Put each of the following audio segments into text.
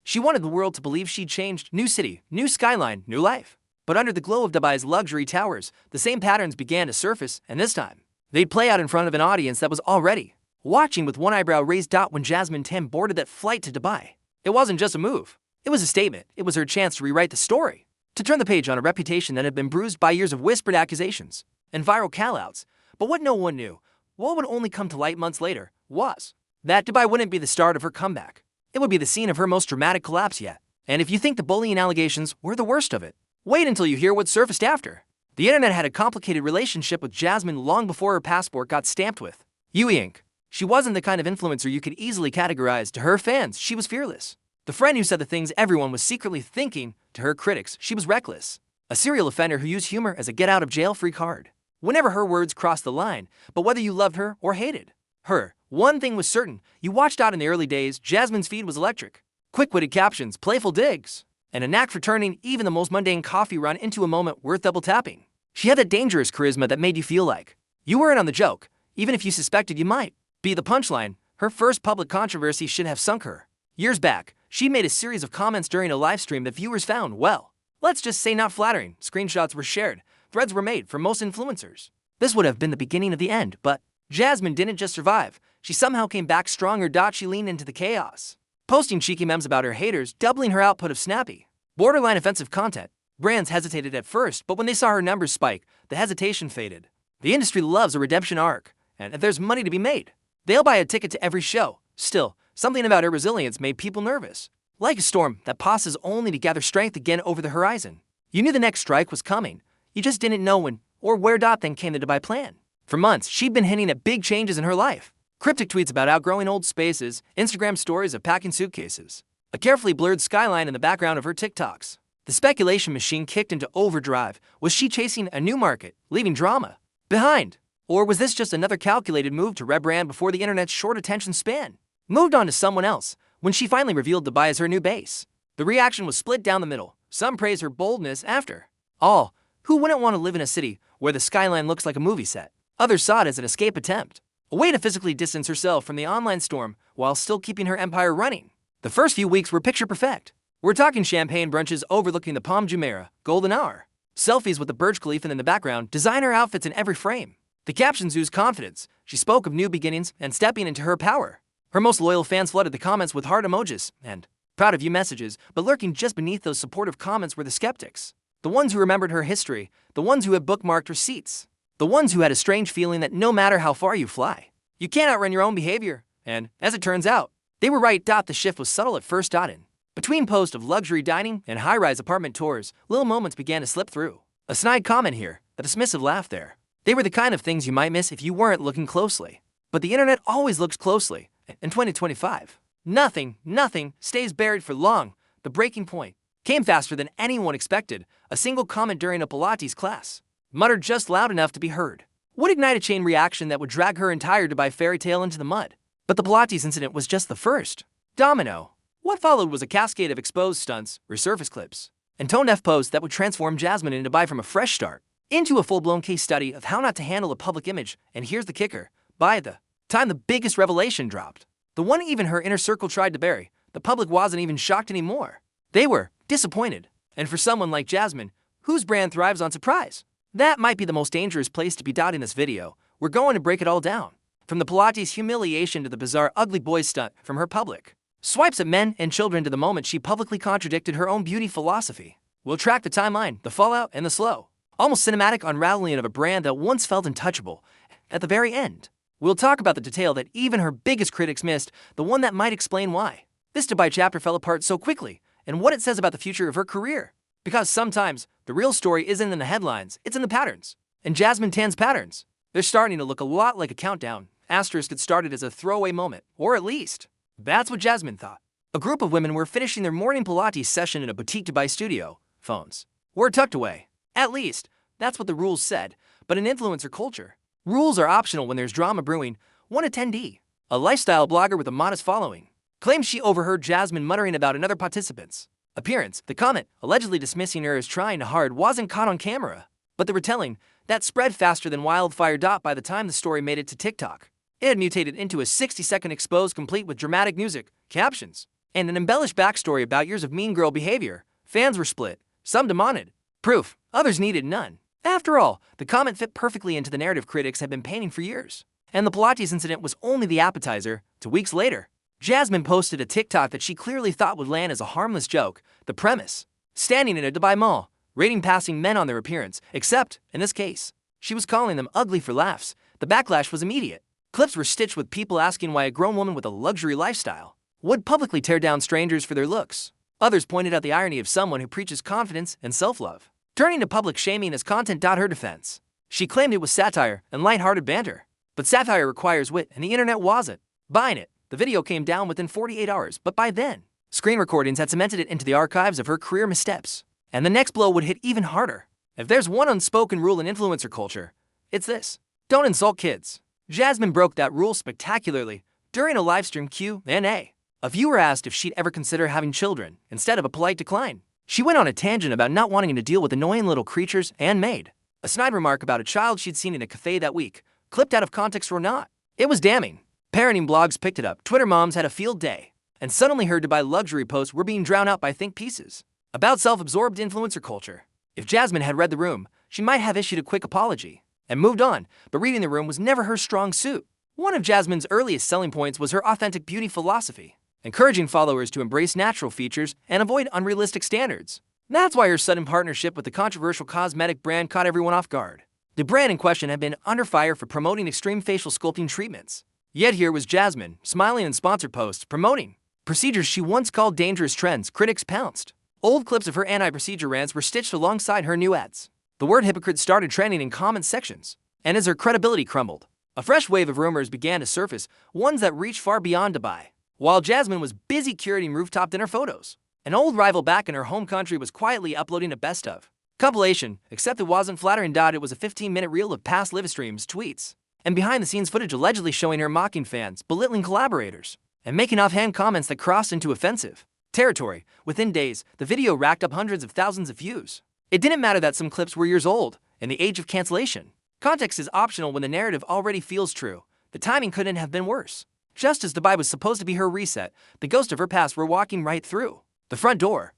She wanted the world to believe she'd changed. New city, new skyline, new life. But under the glow of Dubai's luxury towers, the same patterns began to surface, and this time, they'd play out in front of an audience that was already watching with one eyebrow raised. When Jazmine Tan boarded that flight to Dubai, it wasn't just a move. It was a statement. It was her chance to rewrite the story, to turn the page on a reputation that had been bruised by years of whispered accusations and viral call-outs. But what no one knew, what would only come to light months later, was that Dubai wouldn't be the start of her comeback. It would be the scene of her most dramatic collapse yet. And if you think the bullying allegations were the worst of it, wait until you hear what surfaced after. The internet had a complicated relationship with Jazmine long before her passport got stamped with UE Inc. She wasn't the kind of influencer you could easily categorize. To her fans, she was fearless. The friend who said the things everyone was secretly thinking. To her critics, she was reckless. A serial offender who used humor as a get-out-of-jail-free card. Whenever her words crossed the line, but whether you loved her or hated her, one thing was certain: you watched out. In the early days, Jazmine's feed was electric. Quick-witted captions, playful digs, and a knack for turning even the most mundane coffee run into a moment worth double-tapping. She had that dangerous charisma that made you feel like you were in on the joke, even if you suspected you might be the punchline. Her first public controversy should have sunk her. Years back, she made a series of comments during a live stream that viewers found, well, let's just say not flattering. Screenshots were shared, threads were made for most influencers. This would have been the beginning of the end, but Jazmine didn't just survive, she somehow came back stronger. She leaned into the chaos, posting cheeky memes about her haters, doubling her output of snappy, borderline offensive content. Brands hesitated at first, but when they saw her numbers spike, the hesitation faded. The industry loves a redemption arc, and if there's money to be made, they'll buy a ticket to every show. Still, something about her resilience made people nervous. Like a storm that passes only to gather strength again over the horizon. You knew the next strike was coming. You just didn't know when or where. Then came the Dubai plan. For months, she'd been hinting at big changes in her life. Cryptic tweets about outgrowing old spaces, Instagram stories of packing suitcases, a carefully blurred skyline in the background of her TikToks. The speculation machine kicked into overdrive. Was she chasing a new market, leaving drama behind? Or was this just another calculated move to rebrand before the internet's short attention span moved on to someone else? When she finally revealed Dubai as her new base, the reaction was split down the middle. Some praised her boldness. After all, who wouldn't want to live in a city where the skyline looks like a movie set? Others saw it as an escape attempt, a way to physically distance herself from the online storm while still keeping her empire running. The first few weeks were picture perfect. We're talking champagne brunches overlooking the Palm Jumeirah, golden hour, selfies with the Burj Khalifa in the background, designer outfits in every frame. The captions oozed confidence. She spoke of new beginnings and stepping into her power. Her most loyal fans flooded the comments with heart emojis and proud of you messages, but lurking just beneath those supportive comments were the skeptics. The ones who remembered her history, the ones who had bookmarked receipts, the ones who had a strange feeling that no matter how far you fly, you can't outrun your own behavior. And, as it turns out, they were right. The shift was subtle at first. In between posts of luxury dining and high-rise apartment tours, little moments began to slip through. A snide comment here, a dismissive laugh there. They were the kind of things you might miss if you weren't looking closely. But the internet always looks closely. In 2025, nothing stays buried for long. The breaking point came faster than anyone expected. A single comment during a Pilates class, muttered just loud enough to be heard, would ignite a chain reaction that would drag her entire Dubai fairy tale into the mud. But the Pilates incident was just the first domino. What followed was a cascade of exposed stunts, resurfaced clips, and tone-deaf posts that would transform Jazmine in Dubai from a fresh start into a full-blown case study of how not to handle a public image. And here's the kicker: by the time the biggest revelation dropped, the one even her inner circle tried to bury, the public wasn't even shocked anymore. They were disappointed. And for someone like Jazmine, whose brand thrives on surprise, that might be the most dangerous place to be. In this video, we're going to break it all down. From the Pilates humiliation to the bizarre ugly boy stunt, from her public swipes at men and children to the moment she publicly contradicted her own beauty philosophy. We'll track the timeline, the fallout, and the slow, almost cinematic unraveling of a brand that once felt untouchable. At the very end, we'll talk about the detail that even her biggest critics missed, the one that might explain why this Dubai chapter fell apart so quickly, and what it says about the future of her career. Because sometimes, the real story isn't in the headlines, it's in the patterns. And Jazmine Tan's patterns, they're starting to look a lot like a countdown. Asterisk, it started as a throwaway moment, or at least, that's what Jazmine thought. A group of women were finishing their morning Pilates session in a boutique Dubai studio. Phones were tucked away. At least, that's what the rules said. But in influencer culture, rules are optional when there's drama brewing. One attendee, a lifestyle blogger with a modest following, claims she overheard Jazmine muttering about another participant's appearance. The comment, allegedly dismissing her as trying hard, wasn't caught on camera, but the retelling, that spread faster than wildfire. By the time the story made it to TikTok, it had mutated into a 60-second expose complete with dramatic music, captions, and an embellished backstory about years of mean girl behavior. Fans were split. Some demanded proof, others needed none. After all, the comment fit perfectly into the narrative critics had been painting for years. And the Pilates incident was only the appetizer. 2 weeks later, Jazmine posted a TikTok that she clearly thought would land as a harmless joke. The premise: standing in a Dubai mall, rating passing men on their appearance, except, in this case, she was calling them ugly for laughs. The backlash was immediate. Clips were stitched with people asking why a grown woman with a luxury lifestyle would publicly tear down strangers for their looks. Others pointed out the irony of someone who preaches confidence and self-love, turning to public shaming as content. Her defense: she claimed it was satire and light-hearted banter. But satire requires wit, and the internet wasn't buying it. The video came down within 48 hours, but by then, screen recordings had cemented it into the archives of her career missteps. And the next blow would hit even harder. If there's one unspoken rule in influencer culture, it's this: don't insult kids. Jazmine broke that rule spectacularly during a livestream Q&A. A viewer asked if she'd ever consider having children instead of a polite decline. She went on a tangent about not wanting to deal with annoying little creatures and made a snide remark about a child she'd seen in a cafe that week, clipped out of context or not. It was damning. Parenting blogs picked it up, Twitter moms had a field day, and suddenly her Dubai luxury posts were being drowned out by think pieces about self-absorbed influencer culture. If Jazmine had read the room, she might have issued a quick apology and moved on, but reading the room was never her strong suit. One of Jazmine's earliest selling points was her authentic beauty philosophy, encouraging followers to embrace natural features and avoid unrealistic standards. That's why her sudden partnership with the controversial cosmetic brand caught everyone off guard. The brand in question had been under fire for promoting extreme facial sculpting treatments. Yet here was Jazmine, smiling in sponsored posts, promoting procedures she once called dangerous trends. Critics pounced. Old clips of her anti-procedure rants were stitched alongside her new ads. The word hypocrite started trending in comment sections, and as her credibility crumbled, a fresh wave of rumors began to surface, ones that reached far beyond Dubai. While Jazmine was busy curating rooftop dinner photos, an old rival back in her home country was quietly uploading a best-of compilation, except it wasn't flattering. It was a 15-minute reel of past live streams, tweets, and behind-the-scenes footage allegedly showing her mocking fans, belittling collaborators, and making offhand comments that crossed into offensive territory. Within days, the video racked up hundreds of thousands of views. It didn't matter that some clips were years old, in the age of cancellation. Context is optional when the narrative already feels true. The timing couldn't have been worse. Just as Dubai was supposed to be her reset, the ghosts of her past were walking right through the front door.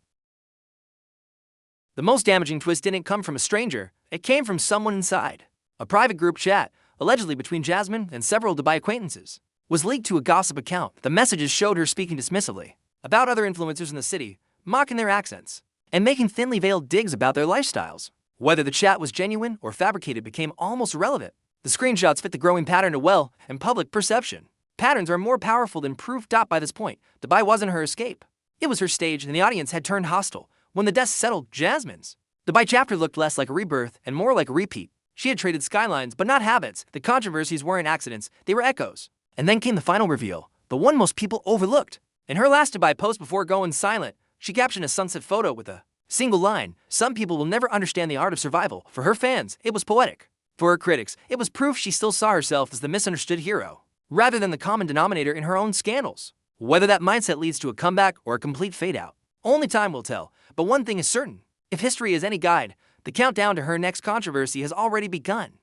The most damaging twist didn't come from a stranger, it came from someone inside. A private group chat, allegedly between Jazmine and several Dubai acquaintances, was leaked to a gossip account. The messages showed her speaking dismissively about other influencers in the city, mocking their accents, and making thinly veiled digs about their lifestyles. Whether the chat was genuine or fabricated became almost irrelevant. The screenshots fit the growing pattern of well and public perception. Patterns are more powerful than proof. By this point, Dubai wasn't her escape. It was her stage, and the audience had turned hostile. When the dust settled, Jazmine's Dubai chapter looked less like a rebirth and more like a repeat. She had traded skylines, but not habits. The controversies weren't accidents, they were echoes. And then came the final reveal, the one most people overlooked. In her last Dubai post before going silent, she captioned a sunset photo with a single line: "Some people will never understand the art of survival." For her fans, it was poetic. For her critics, it was proof she still saw herself as the misunderstood hero, rather than the common denominator in her own scandals. Whether that mindset leads to a comeback or a complete fade-out, only time will tell. But one thing is certain: if history is any guide, the countdown to her next controversy has already begun.